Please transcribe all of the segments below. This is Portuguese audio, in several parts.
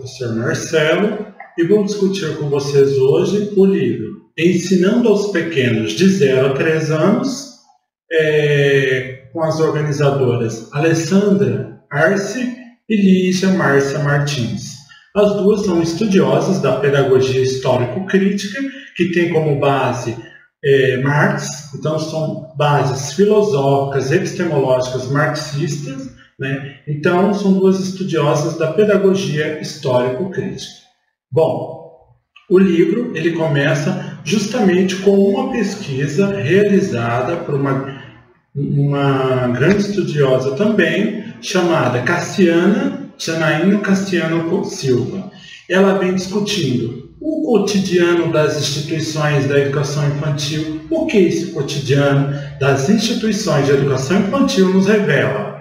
professor Marcelo e vou discutir com vocês hoje o livro Ensinando aos Pequenos de 0 a 3 anos, com as organizadoras Alessandra Arce e Lígia Márcia Martins. As duas são estudiosas da pedagogia histórico-crítica, que tem como base Marx, então são bases filosóficas, epistemológicas marxistas, né? Então são duas estudiosas da pedagogia histórico-crítica. Bom, o livro ele começa justamente com uma pesquisa realizada por uma grande estudiosa também, chamada Janaína Cassiano Silva. Ela vem discutindo o cotidiano das instituições da educação infantil. O que esse cotidiano das instituições de educação infantil nos revela?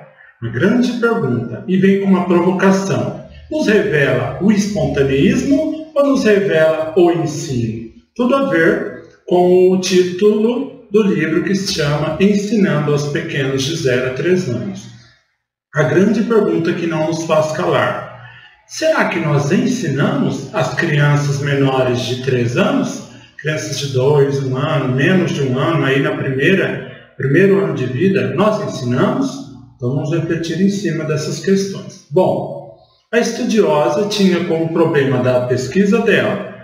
Uma grande pergunta. E vem com uma provocação. Nos revela o espontaneísmo ou nos revela o ensino? Tudo a ver com o título do livro, que se chama Ensinando aos Pequenos de 0 a 3 anos. A grande pergunta que não nos faz calar: será que nós ensinamos as crianças menores de 3 anos? Crianças de 2, 1 ano, menos de 1 ano, aí na primeiro ano de vida, nós ensinamos? Então vamos refletir em cima dessas questões. Bom, a estudiosa tinha como problema da pesquisa dela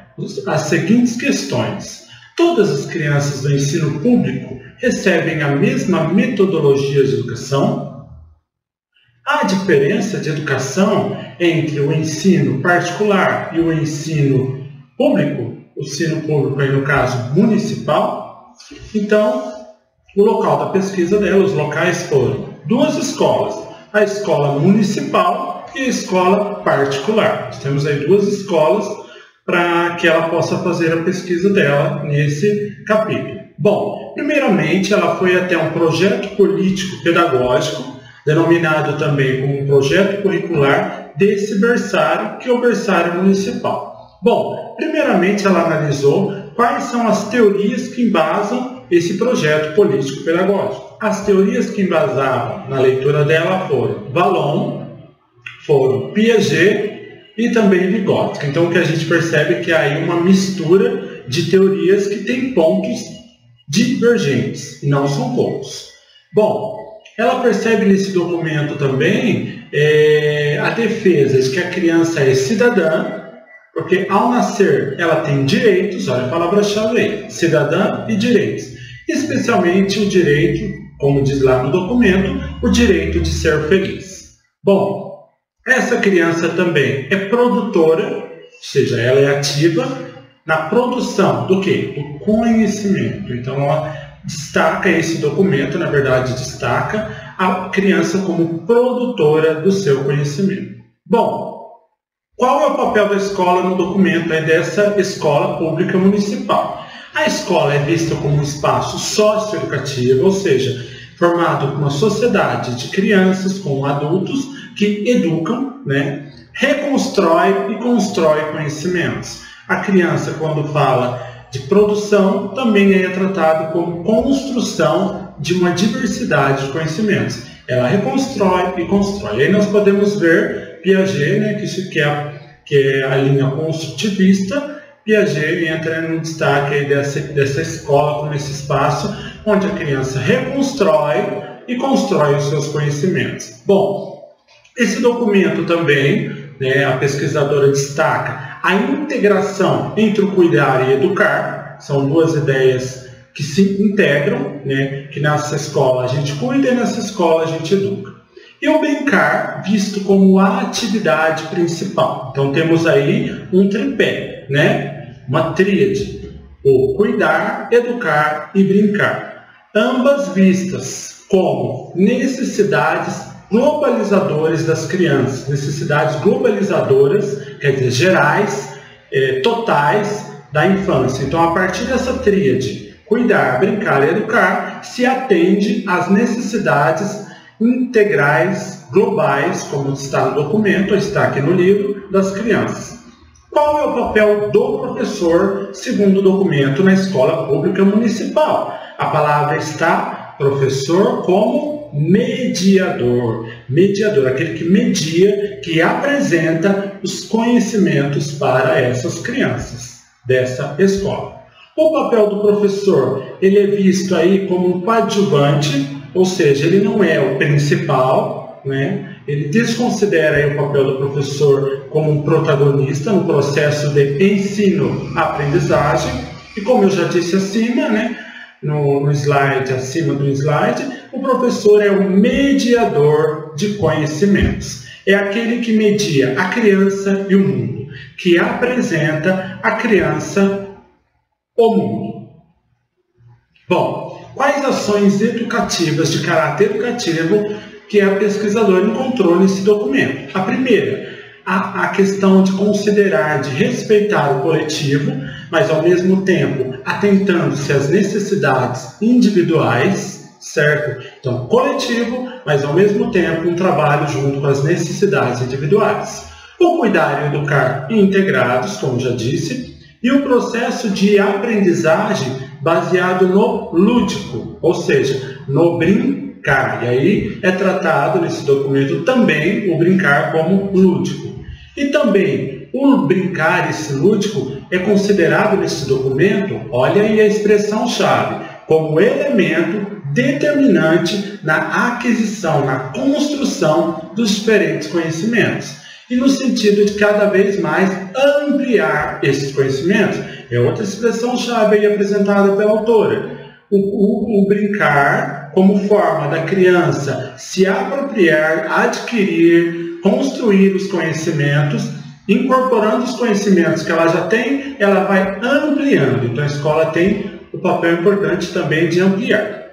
as seguintes questões. Todas as crianças do ensino público recebem a mesma metodologia de educação? Há diferença de educação entre o ensino particular e o ensino público? O ensino público aí no caso municipal? Então, o local da pesquisa dela, os locais foram 2 escolas, a escola municipal e a escola particular. Nós temos aí 2 escolas para que ela possa fazer a pesquisa dela nesse capítulo. Bom, primeiramente ela foi até um projeto político-pedagógico, denominado também como um projeto curricular desse berçário, que é o berçário municipal. Bom, primeiramente ela analisou quais são as teorias que embasam esse projeto político-pedagógico. As teorias que embasavam na leitura dela foram Vallon, foram Piaget e também Vygotsky. Então o que a gente percebe é que há aí uma mistura de teorias que tem pontos divergentes, e não são poucos. Bom, ela percebe nesse documento também a defesa de que a criança é cidadã, porque ao nascer ela tem direitos, olha a palavra-chave aí, cidadã e direitos. Especialmente o direito, como diz lá no documento, o direito de ser feliz. Bom, essa criança também é produtora, ou seja, ela é ativa na produção do quê? Do conhecimento. Então, ela destaca esse documento, na verdade, destaca a criança como produtora do seu conhecimento. Bom, qual é o papel da escola no documento dessa escola pública municipal? A escola é vista como um espaço socioeducativo, ou seja, formado por uma sociedade de crianças com adultos que educam, né, reconstrói e constrói conhecimentos. A criança, quando fala de produção, também é tratado como construção de uma diversidade de conhecimentos. Ela reconstrói e constrói. Aí nós podemos ver Piaget, né, que é a linha construtivista. Piaget entra no destaque aí dessa escola como esse espaço onde a criança reconstrói e constrói os seus conhecimentos. Bom, esse documento também, né, a pesquisadora destaca a integração entre o cuidar e educar. São 2 ideias que se integram, né, que nessa escola a gente cuida e nessa escola a gente educa. E o brincar visto como a atividade principal. Então temos aí um tripé, né, uma tríade: o cuidar, educar e brincar. Ambas vistas como necessidades globalizadoras das crianças, necessidades globalizadoras, quer dizer, gerais, totais da infância. Então, a partir dessa tríade, cuidar, brincar e educar, se atende às necessidades integrais, globais, como está no documento, está aqui no livro, das crianças. Qual é o papel do professor, segundo o documento, na escola pública municipal? A palavra está professor como o mediador. Mediador, aquele que media, que apresenta os conhecimentos para essas crianças dessa escola. O papel do professor, ele é visto aí como um coadjuvante, ou seja, ele não é o principal, né? Ele desconsidera aí o papel do professor como um protagonista no processo de ensino-aprendizagem. E como eu já disse acima, né? No slide, acima do slide, o professor é o mediador de conhecimentos. É aquele que media a criança e o mundo, que apresenta a criança o mundo. Bom, quais ações educativas de caráter educativo que a pesquisadora encontrou nesse documento? A primeira, a questão de considerar, de respeitar o coletivo, mas ao mesmo tempo atentando-se às necessidades individuais, certo? Então, coletivo, mas ao mesmo tempo um trabalho junto com as necessidades individuais. O cuidar e educar integrados, como já disse, e o processo de aprendizagem baseado no lúdico, ou seja, no brincar. E aí é tratado nesse documento também o brincar como lúdico. E também o brincar, esse lúdico, é considerado nesse documento, olha aí a expressão-chave, como elemento determinante na aquisição, na construção dos diferentes conhecimentos. E no sentido de cada vez mais ampliar esses conhecimentos. É outra expressão-chave aí apresentada pela autora. O brincar como forma da criança se apropriar, adquirir, construir os conhecimentos, incorporando os conhecimentos que ela já tem, ela vai ampliando. Então a escola tem o papel importante também de ampliar.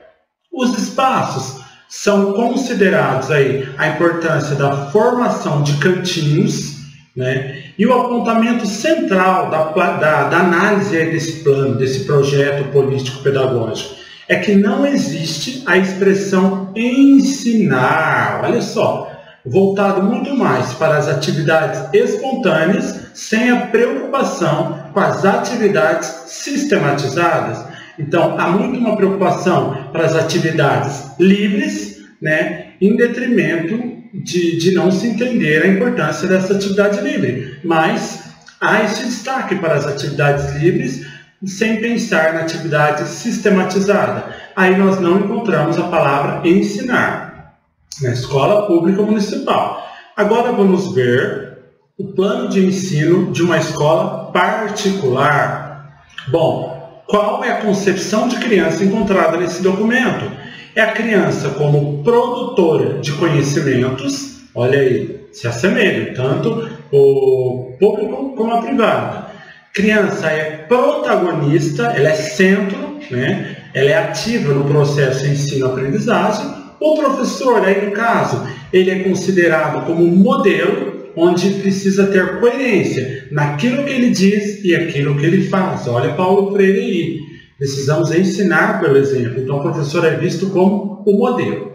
Os espaços são considerados aí a importância da formação de cantinhos, né? E o apontamento central da análise desse plano, desse projeto político-pedagógico, é que não existe a expressão ensinar, olha só, voltado muito mais para as atividades espontâneas, sem a preocupação com as atividades sistematizadas. Então, há muito uma preocupação para as atividades livres, né, em detrimento de não se entender a importância dessa atividade livre. Mas há esse destaque para as atividades livres, sem pensar na atividade sistematizada. Aí nós não encontramos a palavra ensinar na escola pública municipal. Agora vamos ver o plano de ensino de uma escola particular. Bom, qual é a concepção de criança encontrada nesse documento? É a criança como produtora de conhecimentos, olha aí, se assemelha, tanto o público como a privada. Criança é protagonista, ela é centro, né? Ela é ativa no processo ensino-aprendizagem. O professor, aí no caso, ele é considerado como um modelo, onde precisa ter coerência naquilo que ele diz e aquilo que ele faz. Olha Paulo Freire aí. Precisamos ensinar pelo exemplo. Então, o professor é visto como o modelo.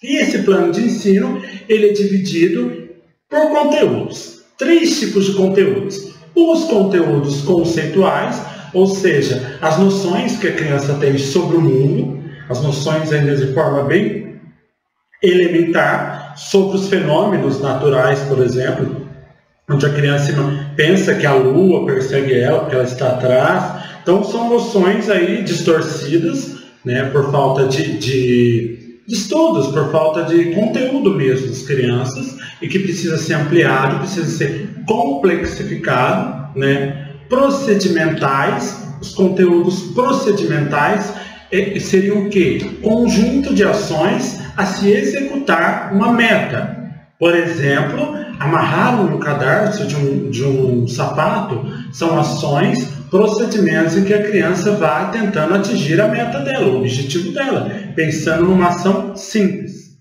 E esse plano de ensino, ele é dividido por conteúdos. 3 tipos de conteúdos. Os conteúdos conceituais, ou seja, as noções que a criança tem sobre o mundo, as noções ainda de forma bem elementar, sobre os fenômenos naturais, por exemplo, onde a criança pensa que a lua persegue ela, porque ela está atrás. Então, são noções aí distorcidas, né, por falta de estudos, por falta de conteúdo mesmo das crianças, e que precisa ser ampliado, precisa ser complexificado, né? Procedimentais, os conteúdos procedimentais seriam o quê? Conjunto de ações a se executar uma meta. Por exemplo, amarrar um cadarço de um sapato são ações, procedimentos em que a criança vai tentando atingir a meta dela, o objetivo dela, pensando numa ação simples.